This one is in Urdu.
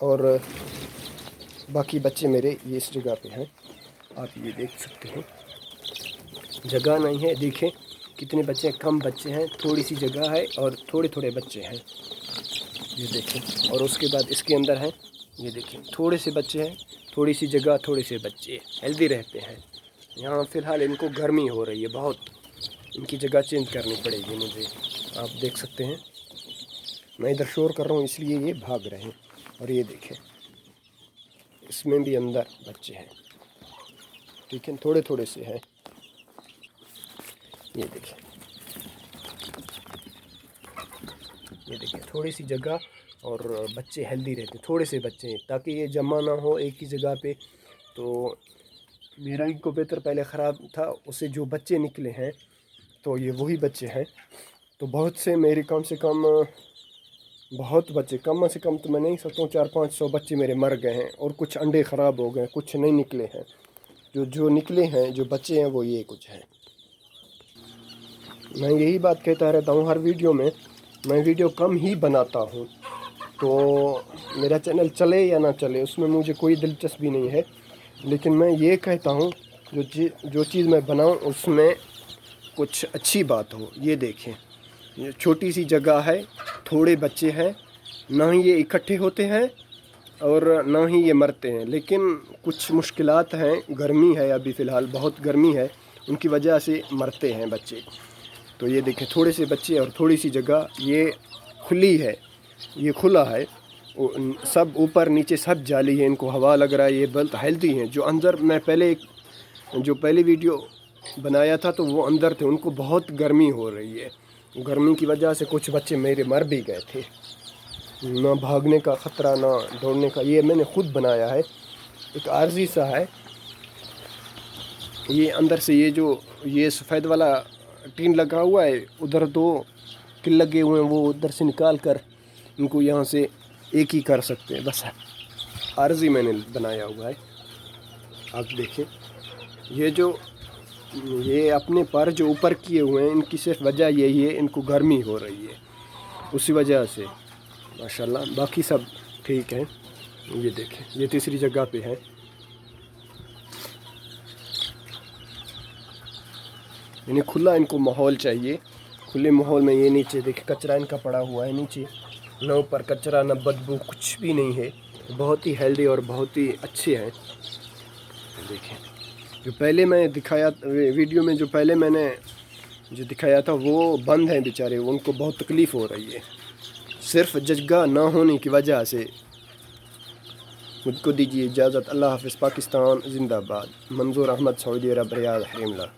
اور باقی بچے میرے یہ اس جگہ پہ ہیں، آپ یہ دیکھ سکتے ہیں، جگہ نہیں ہے، دیکھیں کتنے بچے ہیں، کم بچے ہیں، تھوڑی سی جگہ ہے اور تھوڑے تھوڑے بچے ہیں، یہ دیکھیں۔ اور اس کے بعد اس کے اندر ہیں، یہ دیکھیں تھوڑے سے بچے ہیں، تھوڑی سی جگہ، تھوڑے سے بچے ہیلدی رہتے ہیں۔ یہاں فی الحال ان کو گرمی ہو رہی ہے بہت، ان کی جگہ چینج کرنی پڑے گی مجھے، آپ دیکھ سکتے ہیں، میں ادھر شور کر رہا ہوں اس لیے یہ بھاگ رہے ہیں۔ اور یہ دیکھیں اس میں بھی اندر بچے ہیں، ٹھیک ہے، تھوڑے تھوڑے سے ہیں، یہ دیکھیں، یہ دیکھیں تھوڑی سی جگہ اور بچے ہیلدی رہتے، تھوڑے سے بچے ہیں تاکہ یہ جمع نہ ہو ایک ہی جگہ پہ۔ تو میرا انکوبیٹر پہلے خراب تھا، اس سے جو بچے نکلے ہیں تو یہ وہی بچے ہیں، تو بہت سے میرے کم سے کم بہت بچے، کم سے کم تو میں نہیں سکتا ہوں 400-500 بچے میرے مر گئے ہیں، اور کچھ انڈے خراب ہو گئے، کچھ نہیں نکلے ہیں، جو نکلے ہیں، جو بچے ہیں وہ یہ کچھ ہیں۔ میں یہی بات کہتا رہتا ہوں ہر ویڈیو میں ویڈیو کم ہی بناتا ہوں، تو میرا چینل چلے یا نہ چلے اس میں مجھے کوئی دلچسپی نہیں ہے، لیکن میں یہ کہتا ہوں جو چیز میں بناؤں اس میں کچھ اچھی بات ہو۔ یہ دیکھیں، یہ چھوٹی سی جگہ ہے، تھوڑے بچے ہیں، نہ ہی یہ اکٹھے ہوتے ہیں اور نہ ہی یہ مرتے ہیں، لیکن کچھ مشکلات ہیں، گرمی ہے ابھی فی الحال بہت گرمی ہے، ان کی وجہ سے مرتے ہیں بچے۔ تو یہ دیکھیں تھوڑے سے بچے اور تھوڑی سی جگہ، یہ کھلی ہے، یہ کھلا ہے، سب اوپر نیچے سب جالی ہے، ان کو ہوا لگ رہا ہے، یہ بہت ہیلدی ہیں۔ جو اندر میں پہلی ویڈیو بنایا تھا تو وہ اندر تھے، ان کو بہت گرمی ہو رہی ہے، گرمی کی وجہ سے کچھ بچے میرے مر بھی گئے تھے، نہ بھاگنے کا خطرہ نہ دوڑنے کا۔ یہ میں نے خود بنایا ہے، ایک عارضی سا ہے، یہ اندر سے یہ سفید والا ٹین لگا ہوا ہے، ادھر 2 کل لگے ہوئے ہیں، وہ ادھر سے نکال کر ان کو یہاں سے ایک ہی کر سکتے ہیں، بس عارضی میں نے بنایا ہوا ہے۔ آپ دیکھیں یہ اپنے پر جو اوپر کیے ہوئے ہیں، ان کی صرف وجہ یہی ہے، ان کو گرمی ہو رہی ہے اسی وجہ سے، ماشاءاللہ باقی سب ٹھیک ہیں۔ یہ دیکھیں یہ تیسری جگہ پہ ہے، یعنی کھلا ان کو ماحول چاہیے، کھلے ماحول میں یہ نیچے دیکھیں کچرا ان کا پڑا ہوا ہے نیچے، نہ اوپر کچرا نہ بدبو کچھ بھی نہیں ہے، بہت ہی ہیلدی اور بہت ہی اچھے ہیں۔ دیکھیں جو پہلے میں دکھایا ویڈیو میں، جو پہلے میں نے جو دکھایا تھا وہ بند ہیں بیچارے، ان کو بہت تکلیف ہو رہی ہے صرف جگہ نہ ہونے کی وجہ سے۔ مجھ کو دیجیے اجازت، اللہ حافظ، پاکستان زندہ باد، منظور احمد، سعودی عرب، ریاض، حریم اللہ۔